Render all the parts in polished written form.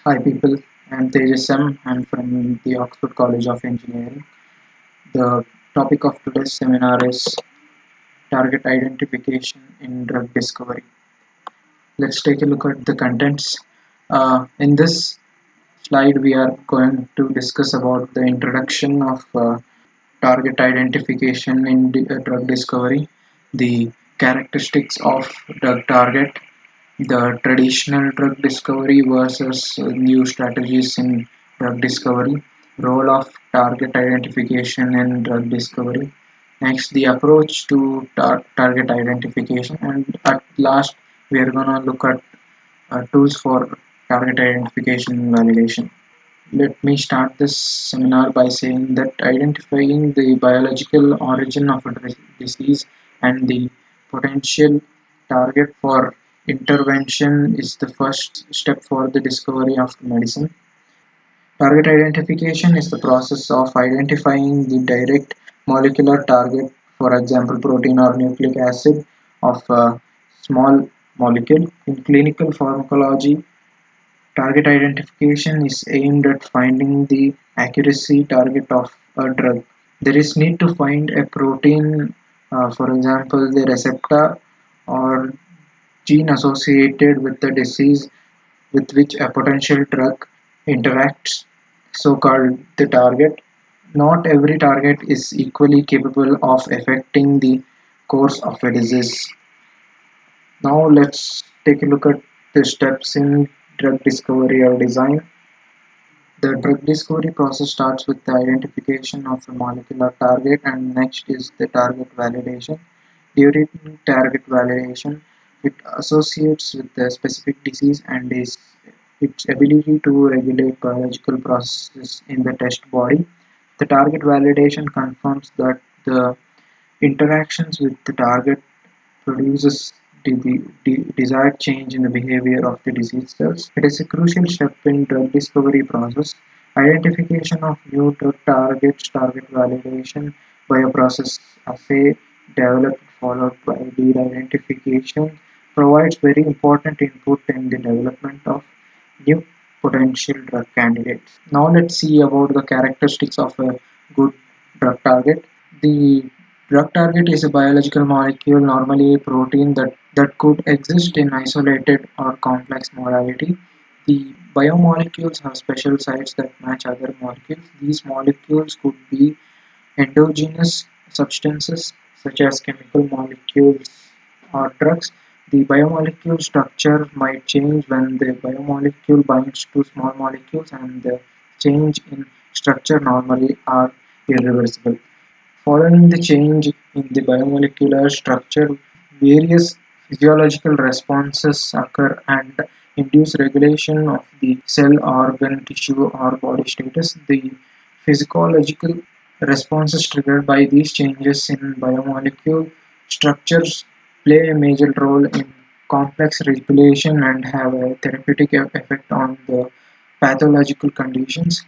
Hi people, I'm Tejas M. I'm from the Oxford College of Engineering. The topic of today's seminar is target identification in drug discovery. Let's take a look at the contents. In this slide, we are going to discuss about the introduction of target identification in drug discovery, the characteristics of drug target, the traditional drug discovery versus new strategies in drug discovery, role of target identification in drug discovery, next the approach to target identification, and at last we are going to look at tools for target identification and validation. Let me start this seminar by saying that identifying the biological origin of a disease and the potential target for intervention is the first step for the discovery of medicine. Target identification is the process of identifying the direct molecular target, for example, protein or nucleic acid of a small molecule. In clinical pharmacology, target identification is aimed at finding the accuracy target of a drug. There is need to find a protein, for example, the receptor or gene associated with the disease with which a potential drug interacts, so called the target. Not every target is equally capable of affecting the course of a disease. Now let's take a look at the steps in drug discovery or design. The drug discovery process starts with the identification of a molecular target, and next is the target validation. During target validation, it associates with the specific disease and is its ability to regulate biological processes in the test body. The target validation confirms that the interactions with the target produces the desired change in the behavior of the disease cells. It is a crucial step in drug discovery process. Identification of new drug targets, target validation, bioprocess assay developed followed by lead identification provides very important input in the development of new potential drug candidates. Now let's see about the characteristics of a good drug target. The drug target is a biological molecule, normally a protein that could exist in isolated or complex modality. The biomolecules have special sites that match other molecules. These molecules could be endogenous substances such as chemical molecules or drugs. The biomolecule structure might change when the biomolecule binds to small molecules, and the change in structure normally are irreversible. Following the change in the biomolecular structure, various physiological responses occur and induce regulation of the cell, organ, tissue, or body status. The physiological responses triggered by these changes in biomolecule structures play a major role in complex regulation and have a therapeutic effect on the pathological conditions.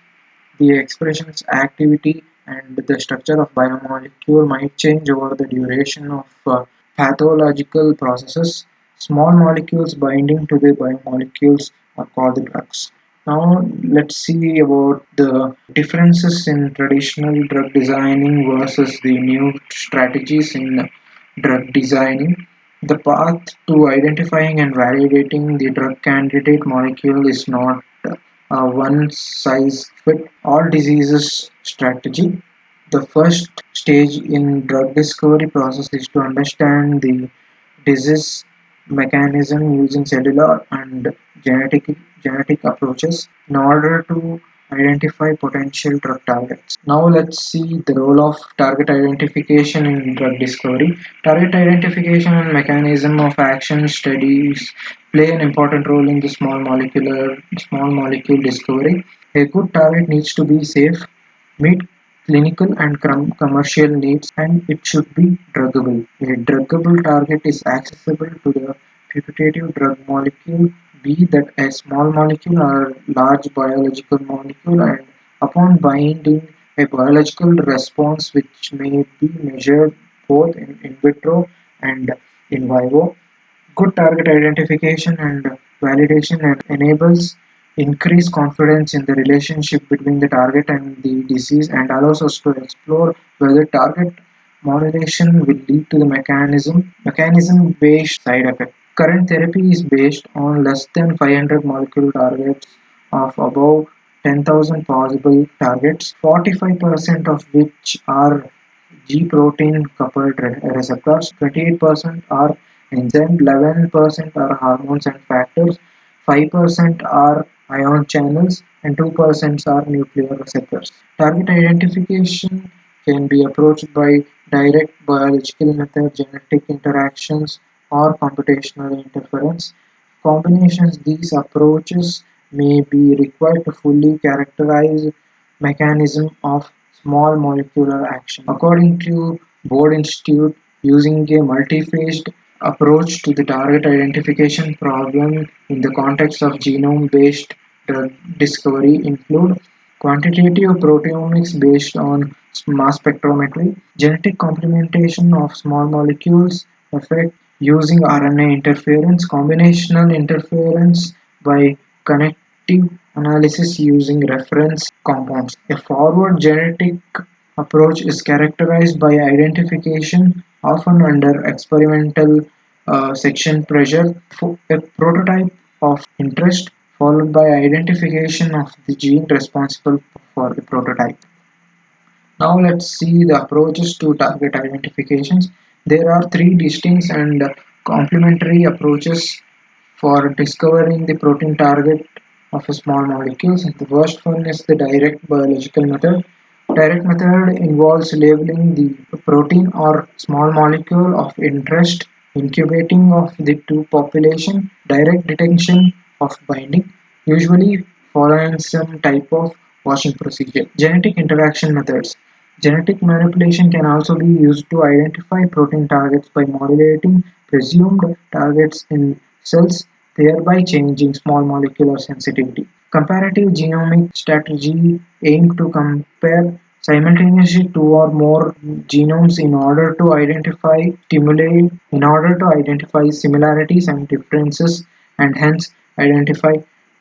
The expression's activity and the structure of biomolecule might change over the duration of pathological processes. Small molecules binding to the biomolecules are called drugs. Now let's see about the differences in traditional drug designing versus the new strategies in drug designing. The path to identifying and validating the drug candidate molecule is not a one size fit all diseases strategy. The first stage in drug discovery process is to understand the disease mechanism using cellular and genetic approaches in order to identify potential drug targets. Now let's see the role of target identification in drug discovery. Target identification and mechanism of action studies play an important role in the small molecule discovery. A good target needs to be safe, meet clinical and commercial needs, and it should be druggable. A druggable target is accessible to the putative drug molecule, be that a small molecule or a large biological molecule, and upon binding a biological response which may be measured both in vitro and in vivo. Good target identification and validation enables increase confidence in the relationship between the target and the disease, and allows us to explore whether target modulation will lead to the mechanism based side effect. Current therapy is based on less than 500 molecule targets of above 10,000 possible targets, 45% of which are G protein coupled receptors, 28% are enzymes, 11% are hormones and factors, 5% are ion channels, and 2% are nuclear receptors. Target identification can be approached by direct biological method, genetic interactions, or computational interference. Combinations these approaches may be required to fully characterize mechanism of small molecular action. According to Broad Institute, using a multi-phased approach to the target identification problem in the context of genome-based drug discovery include quantitative proteomics based on mass spectrometry, genetic complementation of small molecules, effect using RNA interference, combinational interference by connective analysis using reference compounds. A forward genetic approach is characterized by identification, often under experimental section pressure, for a prototype of interest, followed by identification of the gene responsible for the prototype. Now let's see the approaches to target identifications. There are three distinct and complementary approaches for discovering the protein target of a small molecules. The first one is the direct biological method. Direct method involves labeling the protein or small molecule of interest, incubating of the two population, direct detection of binding, usually following some type of washing procedure. Genetic interaction methods. Genetic manipulation can also be used to identify protein targets by modulating presumed targets in cells, thereby changing small molecular sensitivity. Comparative genomic strategy aim to compare simultaneously two or more genomes in order to identify similarities and differences and hence identify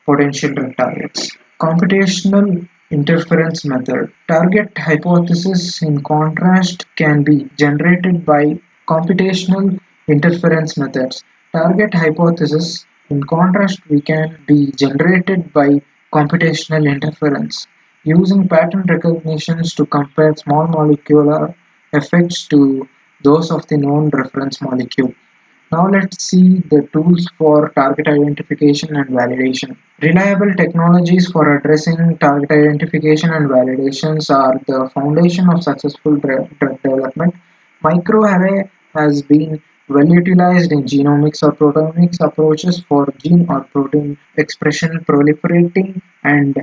potential drug targets. Computational interference method. Target hypothesis, in contrast, can be generated by computational interference methods. Target hypothesis, in contrast, we can be generated by computational interference using pattern recognitions to compare small molecular effects to those of the known reference molecule. Now let's see the tools for target identification and validation. Reliable technologies for addressing target identification and validations are the foundation of successful drug development. Microarray has been well utilized in genomics or proteomics approaches for gene or protein expression proliferating and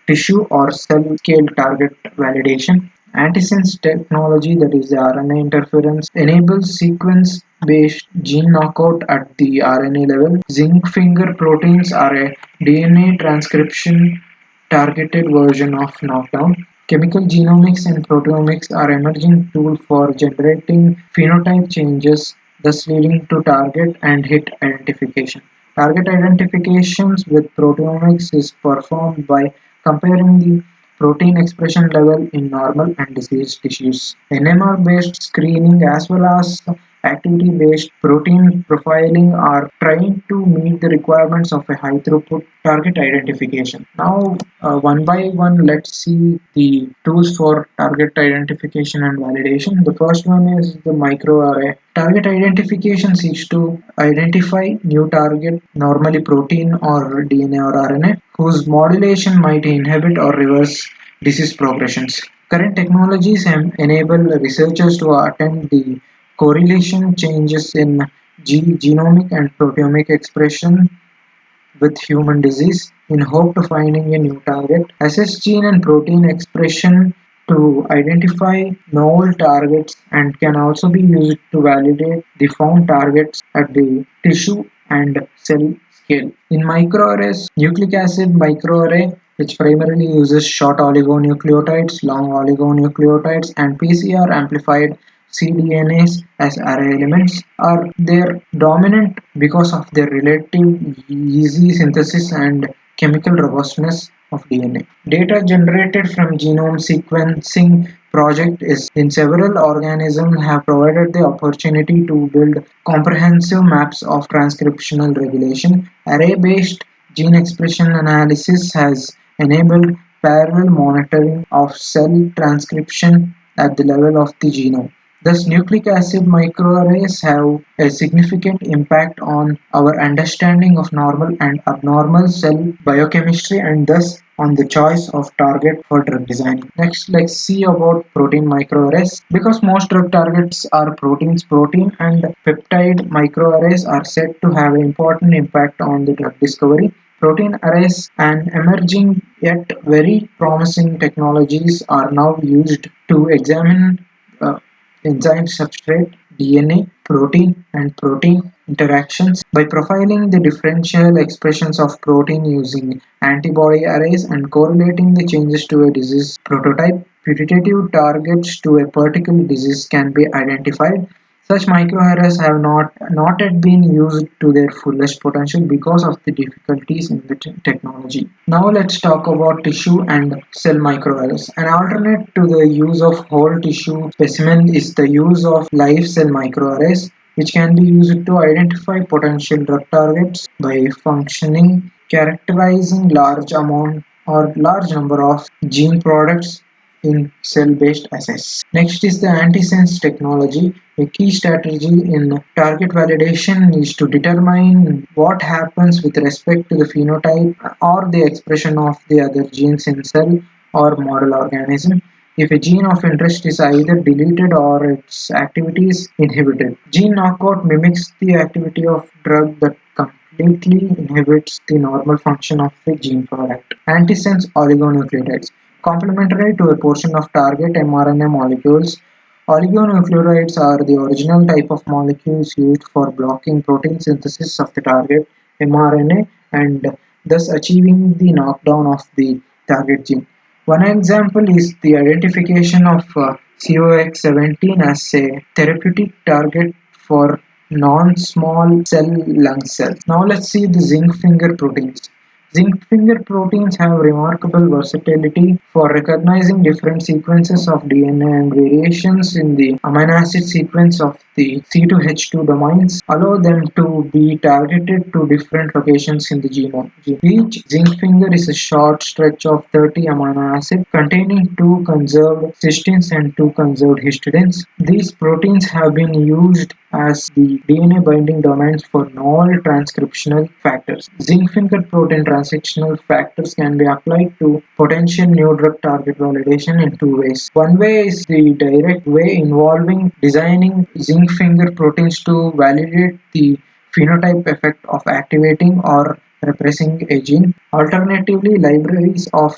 tissue or cell scale target validation. Antisense technology, that is the RNA interference, enables sequence-based gene knockout at the RNA level. Zinc finger proteins are a DNA transcription targeted version of knockdown. Chemical genomics and proteomics are emerging tools for generating phenotype changes, thus leading to target and hit identification. Target identifications with proteomics is performed by comparing the protein expression level in normal and diseased tissues. NMR-based screening as well as activity-based protein profiling are trying to meet the requirements of a high-throughput target identification. Now, one by one, let's see the tools for target identification and validation. The first one is the microarray. Target identification seeks to identify new target, normally protein or DNA or RNA, whose modulation might inhibit or reverse disease progressions. Current technologies enable researchers to attend the correlation changes in genomic and proteomic expression with human disease in hope of finding a new target, assess gene and protein expression to identify novel targets, and can also be used to validate the found targets at the tissue and cell scale. In microarrays, nucleic acid microarray, which primarily uses short oligonucleotides, long oligonucleotides, and PCR amplified cDNAs as array elements, are their dominant because of their relative easy synthesis and chemical robustness of DNA. Data generated from genome sequencing project is in several organisms have provided the opportunity to build comprehensive maps of transcriptional regulation. Array-based gene expression analysis has enabled parallel monitoring of cell transcription at the level of the genome. Thus, nucleic acid microarrays have a significant impact on our understanding of normal and abnormal cell biochemistry and thus on the choice of target for drug design. Next, let's see about protein microarrays. Because most drug targets are proteins, protein and peptide microarrays are said to have an important impact on the drug discovery. Protein arrays and emerging yet very promising technologies are now used to examine uh, enzyme substrate, DNA, protein, and protein interactions by profiling the differential expressions of protein using antibody arrays and correlating the changes to a disease prototype. Putative targets to a particular disease can be identified. Such microarrays have not yet been used to their fullest potential because of the difficulties in the technology. Now let's talk about tissue and cell microarrays. An alternate to the use of whole tissue specimen is the use of live cell microarrays, which can be used to identify potential drug targets by functioning characterizing large amount or large number of gene products in cell-based assays. Next is the antisense technology. A key strategy in target validation is to determine what happens with respect to the phenotype or the expression of the other genes in cell or model organism. If a gene of interest is either deleted or its activity is inhibited. Gene knockout mimics the activity of drug that completely inhibits the normal function of the gene product. Antisense oligonucleotides. Complementary to a portion of target mRNA molecules, oligonucleotides are the original type of molecules used for blocking protein synthesis of the target mRNA and thus achieving the knockdown of the target gene. One example is the identification of COX-17 as a therapeutic target for non-small cell lung cells. Now let's see the zinc finger proteins. Zinc finger proteins have remarkable versatility for recognizing different sequences of DNA and variations in the amino acid sequence of the C2H2 domains allow them to be targeted to different locations in the genome. Each zinc finger is a short stretch of 30 amino acids containing two conserved cysteines and two conserved histidines. These proteins have been used as the DNA binding domains for novel transcriptional factors. Zinc finger protein transcriptional factors can be applied to potential new drug target validation in two ways. One way is the direct way involving designing zinc finger proteins to validate the phenotype effect of activating or repressing a gene. Alternatively, libraries of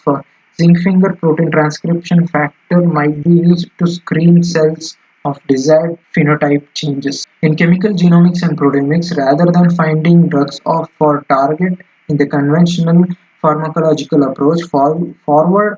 zinc finger protein transcription factor might be used to screen cells of desired phenotype changes. In chemical genomics and proteomics, rather than finding drugs for target in the conventional pharmacological approach, forward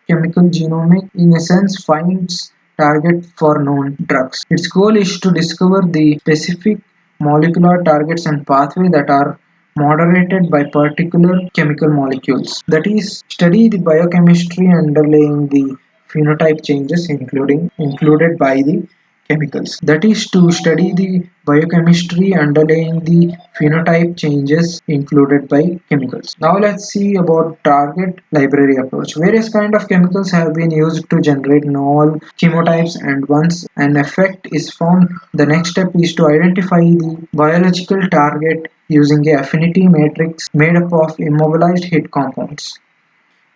chemical genomics in a sense finds target for known drugs. Its goal is to discover the specific molecular targets and pathway that are moderated by particular chemical molecules. That is, study the biochemistry underlying the phenotype changes included by the chemicals. That is to study the biochemistry underlying the phenotype changes included by chemicals. Now let's see about target library approach. Various kind of chemicals have been used to generate novel chemotypes and once an effect is found, the next step is to identify the biological target using a affinity matrix made up of immobilized hit compounds.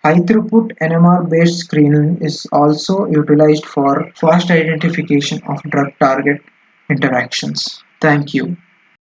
High-throughput NMR-based screening is also utilized for fast identification of drug-target interactions. Thank you.